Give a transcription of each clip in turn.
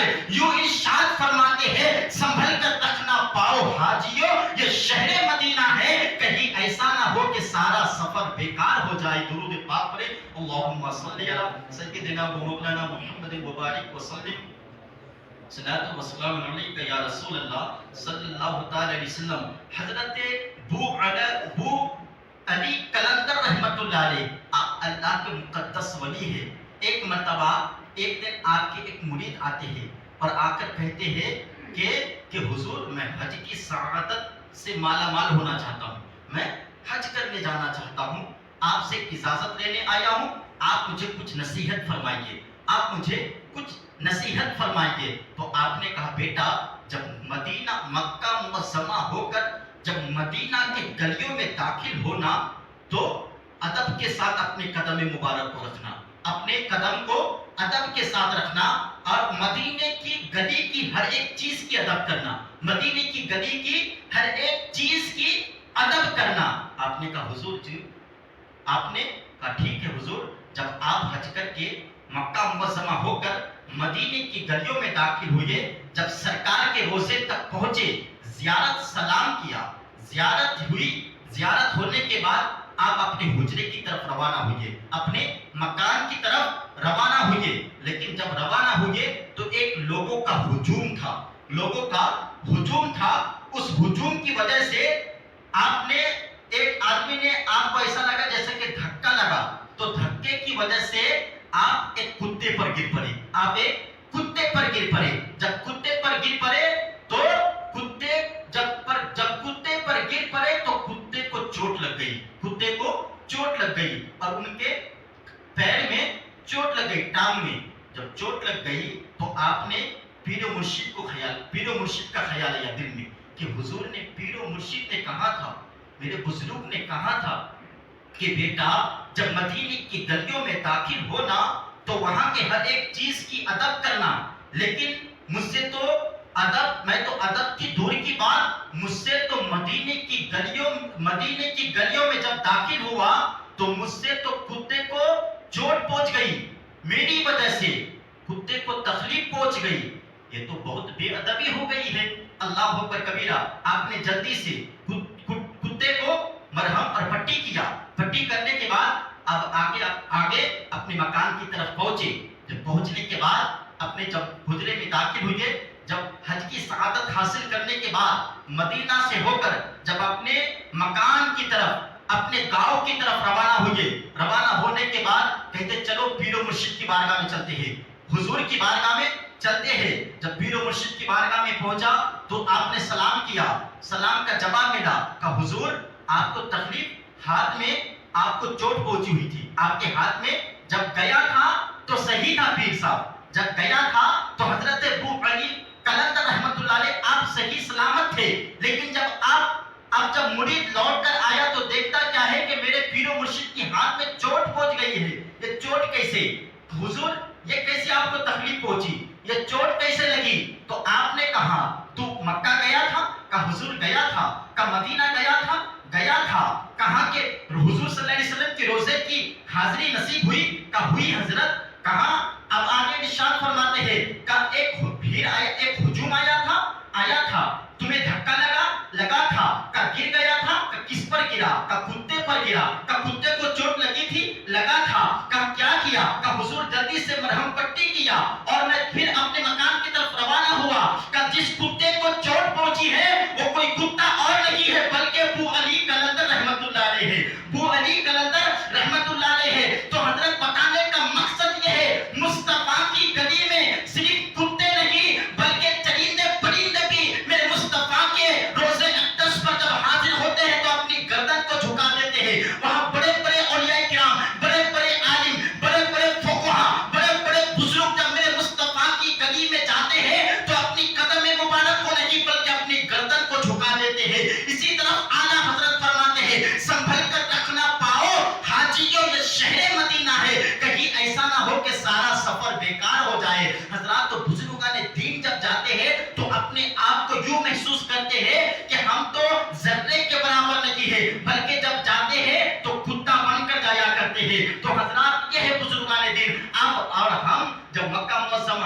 کر یوں ارشاد فرماتے ہیں سنبھل کر رکھنا پاؤ حاجیوں یہ شہر مدینہ ہے کہیں ایسا نہ ہو کہ سارا سفر بیکار ہو جائے. درود پاک پڑھیں. اللہم صلی علی سیدنا و مولانا محمد مبارک وسلم صلاۃ و سلام علیکہ یا رسول اللہ صلی اللہ تعالی علیہ وسلم. حضرت بو علی قلندر رحمت اللہ علیہ اللہ کے مقدس ولی ہے. ایک مرتبہ ایک دن آپ کے ایک مرید آتے ہیں اور آ کر کہتے ہیں کہ حضور میں حج کی سعادت سے مالا مال ہونا چاہتا ہوں, میں حج کرنے جانا چاہتا ہوں, آپ سے اجازت لینے آیا ہوں, آپ مجھے کچھ نصیحت فرمائیے, آپ مجھے کچھ نصیحت فرمائیے. تو آپ نے کہا بیٹا جب مدینہ مکہ معظمہ ہو کر جب مدینہ کے گلیوں میں داخل ہونا تو ادب کے ساتھ اپنے قدم مبارک کو رکھنا, اپنے قدم کو ادب کے ساتھ رکھنا اور مدینے کی گلی کی ہر ایک چیز کی ادب کرنا, مدینے کی گلی کی ہر ایک چیز کی ادب کرنا. آپ نے کہا حضور جی, آپ نے کہا ٹھیک ہے حضور, جب آپ حج کر کے مکہ معظمہ ہو کر مدینے کی گلیوں میں داخل ہوئے, جب سرکار کے روضے تک پہنچے, زیارت سلام کیا, زیارت ہوئی, زیارت ہونے کے بعد آپ اپنے حجرے کی طرف روانہ ہوئے, اپنے مکان کی طرف روانہ ہوئے. لیکن جب روانہ ہوئے تو ایک لوگوں کا ہجوم تھا, لوگوں کا ہجوم تھا. اس ہجوم کی وجہ سے آپ نے ایک آدمی نے آپ کو ایسا لگا جیسے کہ دھکا لگا, تو دھکے کی وجہ سے آپ ایک کتے پر گر پڑے, آپ ایک کتے پر گر پڑے. جب کتے پر گر پڑے تو جب کتے پر گر پڑے تو کتے کو چوٹ لگ گئی, کتے کو چوٹ لگ گئی اور ان کے پیر میں چوٹ لگ گئی, ٹانگ میں. جب چوٹ لگ گئی تو آپ نے پیر و مرشد کا خیال آیا دل میں کہ حضور نے, پیر و مرشد نے کہا تھا, میرے بزرگ نے کہا تھا کہ بیٹا جب مدینے کی گلیوں میں داخل ہونا تو وہاں کے ہر ایک چیز کی ادب کرنا. لیکن مجھ سے تو ادب, میں تو ادب کی دور کی بات, مجھ سے تو مدینے کی گلیوں میں جب داخل ہوا تو مجھ سے تو کتے کو چوٹ پہنچ گئی, میری وجہ سے کتے کو تکلیف پہنچ گئی. یہ تو بہت بے ادبی ہو گئی ہے. اللہ اکبر کبیرہ. آپ نے جلدی سے کتے کو مرہم اور پٹی کیا, پٹی کرنے کے بعد اب آگے اپنے مکان کی طرف پہنچے. جب پہنچنے کے بعد اپنے جب حجرے میں داخل ہوئے, جب حج کی سعادت حاصل کرنے کے بعد مدینہ سے ہو کر جب اپنے مکان کی طرف, اپنے گاؤں کی طرف روانہ ہوئے, روانہ ہونے کے بعد کہتے چلو پیر و مرشد کی بارگاہ میں چلتے ہیں, حضور کی بارگاہ میں چلتے ہیں. جب پیر و مرشد کی بارگاہ میں پہنچا تو آپ نے سلام کیا, سلام کا جواب ملا, کہا حضور آپ کو تکلیف, ہاتھ میں آپ کو چوٹ پہنچی ہوئی تھی, آپ کے ہاتھ میں جب گیا تھا تو صحیح تھا پیر صاحب, جب گیا تھا تو حضرت بو علی قلندر رحمت اللہ علیہ آپ صحیح سلامت تھے. لیکن جب مرید لوٹ کر آیا تو دیکھتا کیا ہے کہ میرے پیر و مرشد کی ہاتھ میں چوٹ پہنچ گئی ہے. یہ چوٹ کیسے حضور, یہ کیسے آپ کو تکلیف پہنچی, یہ چوٹ کیسے لگی؟ تو آپ نے کہا تو مکہ گیا تھا, کہا حضور گیا تھا, کہا مدینہ گیا تھا, گیا تھا, کہا کہ حضور صلی اللہ علیہ وسلم کے روزے کی حاضری نصیب ہوئی, کہا ہوئی حضرت. کہا اب آگے ارشاد فرماتے ہیں کہا ایک بھیڑ آیا, ایک ہجوم آیا تھا, تمہیں دھکا لگا تھا, کہا گر گیا تھا, کہا کس پر گرا, کہا کتے پر گرا, کہا کتے کو چوٹ لگی تھی, لگا تھا, کہا کیا کیا, کہا حضور جلدی سے مرہم پٹی کیا اور میں پھر اپنے مکان کی طرف روانہ ہوا. کہا جس کتے کو چوٹ پہنچی ہے وہ کوئی کتا اور نہیں ہے بلکہ بو علی قلندر رحمت اللہ علیہ ہے, بو علی قلندر رحمت اللہ علیہ ہے. تو حضرت بتانے کا مقصد یہ ہے مصطفیٰ کی گلی میں صرف کتے نہیں بلکہ چرندے پرندے بھی میرے مصطفیٰ کے روزے اقدس پر جب حاضر ہوتے ہیں تو اپنی گردن کو جھکا دیتے ہیں. وہاں بڑے بڑے اولیاء کرام, بڑے بڑے عالم, بڑے بڑے فقہا, بڑے بڑے بزرگ جب میرے مصطفیٰ کی گلی میں جاتے ہیں تو اپنی قدم مبارک کو نہیں بلکہ اپنی گردن کو جھکا دیتے ہیں. اسی طرف اعلیٰ حضرت فرماتے ہیں سنبھل کر رکھنا پاؤ حاجیوں یہ شہر مدینہ ہے کہیں ایسا نہ ہو کہ سارا سفر بیکار ہو جائے. حضرات تو بزرگان دین جب جاتے ہیں تو اپنے آپ کو یوں محسوس کرتے ہیں کہ ہم تو ذرے کے برابر نہیں ہے بلکہ جب جاتے ہیں تو کتا بن کر جایا کرتے ہیں. تو حضرات یہ ہے بزرگان دین. اب اور ہم جب مکہ معظمہ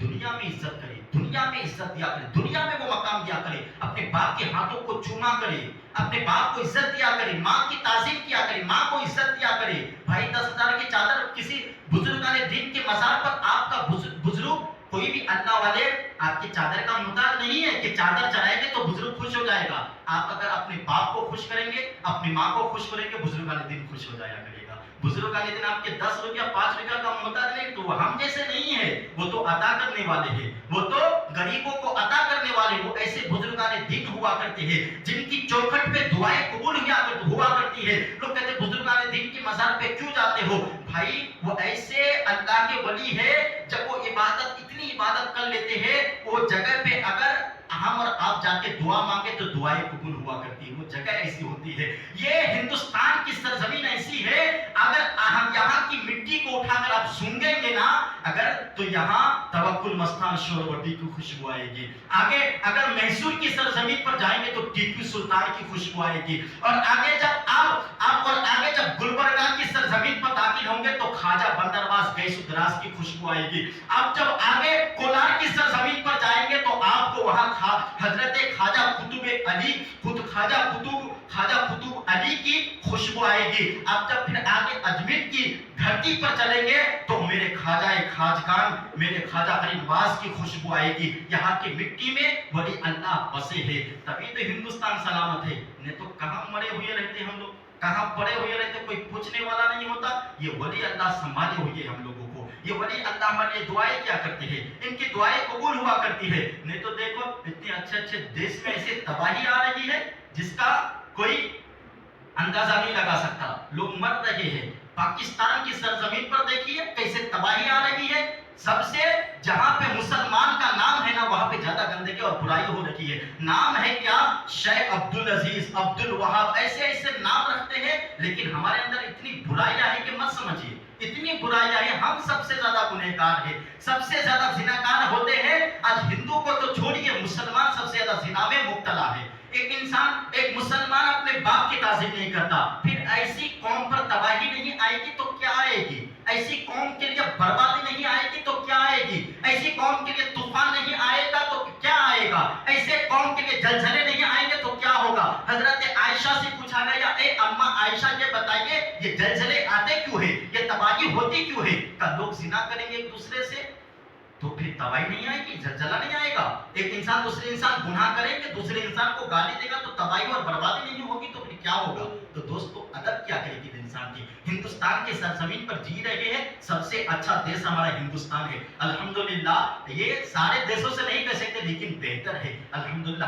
دنیا میں عزت کرے، دنیا میں عزت دیا کرے، دنیا میں وہ مقام دیا کرے، اپنے باپ کے ہاتھوں کو چوما کرے، اپنے باپ کو عزت دیا کرے، ماں کی تعظیم کیا کرے، ماں کو عزت دیا کرے۔ بھائی 10,000 کی چادر کسی بزرگان دین کے مزار پر آپ کا بزرگ کوئی بھی اللہ والے آپ کی چادر کا محتاج نہیں ہے کہ چادر چڑھائیں گے تو بزرگ خوش ہو جائے گا۔ آپ اگر اپنے باپ کو خوش کریں گے، اپنی ماں کو خوش کریں گے، بزرگان دین خوش ہو جایا کرے گا۔ بزرگان دین آپ کے 10 روپیہ 5 روپیہ کا محتاج نہیں، تو وہ ہم جیسے نہیں ہے، وہ تو عطا کرنے والے ہیں، وہ تو غریبوں کو عطا کرنے والے، وہ ایسے بزرگان دین ہوا کرتے ہیں جن کی چوکھٹ پہ دعائیں قبول ہوا کرتی ہے۔ لوگ کہتے ہیں بزرگان دین کے مزار پہ کیوں جاتے ہو؟ بھائی وہ ایسے اللہ کے ولی ہے، جب وہ عبادت اتنی عبادت کر لیتے ہیں، وہ جگہ پہ اگر ہم اور آپ جا کے دعا مانگے تو دعائیں قبول ہوا کرتی ہے، وہ جگہ ایسی ہوتی ہے۔ یہ ہندوستان کی سرزمین ایسی ہے، اگر ہم یہاں کی مٹی کو اٹھا کر آپ سونگیں گے نا اگر، تو یہاں توکل مستان شوربردی کی خوشبو آئے گی۔ آگے اگر میسور کی سرزمین پر جائیں گے تو ٹیپو سلطان کی خوشبو آئے گی، اور آگے جب آپ اور آگے جب گلبرگہ کی سرزمین پر داخل ہوں گے تو خواجہ بندرواس گیس دراز کی خوشبو آئے گی۔ آپ جب آگے کولار کی سرزمین پر جائیں گے تو آپ کو وہاں حضرت خواجہ قطب علی کی خوشبو آئے گی۔ آپ جب پھر آگے اجمیر کی دھرتی پر چلیں گے تو میرے خواجہ خواجگان، میرے خواجہ غریب نواز کی خوشبو آئے گی۔ یہاں کی مٹی میں ولی اللہ بسے ہیں، تبھی تو ہندوستان سلامت ہے۔ نہیں تو کہاں مرے ہوئے رہتے ہم لوگ، کہاں پڑے ہوئے رہتے، کوئی پوچھنے والا نہیں ہوتا۔ یہ ولی اللہ سنبھالے ہوئے ہم لوگوں کو، یہ ولی اللہ ہمارے لیے دعائیں کیا کرتے ہیں، ان کی دعائیں قبول ہوا کرتی ہے۔ نہیں تو دیکھو اتنے اچھے اچھے دیش میں ایسے تباہی آ رہی ہے جس کا کوئی اندازہ نہیں لگا سکتا، لوگ مر رہے ہیں۔ پاکستان کی سرزمین پر دیکھیے کیسے تباہی آ رہی ہے، سب سے جہاں پہ مسلمان کا نام ہے نا وہاں پہ زیادہ گندگی اور برائی ہو رہی ہے۔ نام ہے کیا؟ شیخ عبدالعزیز، عبدالوہاب، ایسے ایسے نام رکھتے ہیں، لیکن ہمارے اندر اتنی برائیاں ہیں کہ مت سمجھیے، اتنی برائیاں ہیں، ہم سب سے زیادہ گنہگار ہیں، سب سے زیادہ زناکار ہوتے ہیں۔ آج ہندو کو تو چھوڑیے، مسلمان سب سے زیادہ زنا میں مبتلا ہے۔ ایک مسلمان اپنے باپ کی تعظیم نہیں کرتا، پھر ایسی قوم پر تباہی نہیں آئے گی تو کیا آئے گی؟ ایسی قوم کے لیے بربادی نہیں آئے گی تو کیا آئے گی؟ ایسی قوم کے لیے طوفان نہیں آئے گا تو کیا آئے گا؟ ایسے قوم کے لیے زلزلے نہیں آئیں گے تو کیا ہوگا؟ حضرت عائشہ سے پوچھا گیا، اے اماں عائشہ یہ بتائیے یہ زلزلے آتے کیوں ہیں، یہ تباہی ہوتی کیوں ہے؟ کہ لوگ زنا کریں گے ایک دوسرے سے تو پھر تباہی نہیں آئے گی، زلزلہ نہیں آئے گا۔ ایک انسان دوسرے انسان گناہ کریں گے، دوسرے انسان کو گالی دے گا تو تباہی اور بربادی نہیں ہوگی، تو پھر کیا ہوگا؟ تو دوستو ادب کیا کرے گی انسان کی؟ ہندوستان کی سرزمین پر جی رہے ہیں، سب سے اچھا دیش ہمارا ہندوستان ہے۔ الحمدللہ، یہ سارے دیشوں سے نہیں کہہ سکتے لیکن بہتر ہے الحمدللہ۔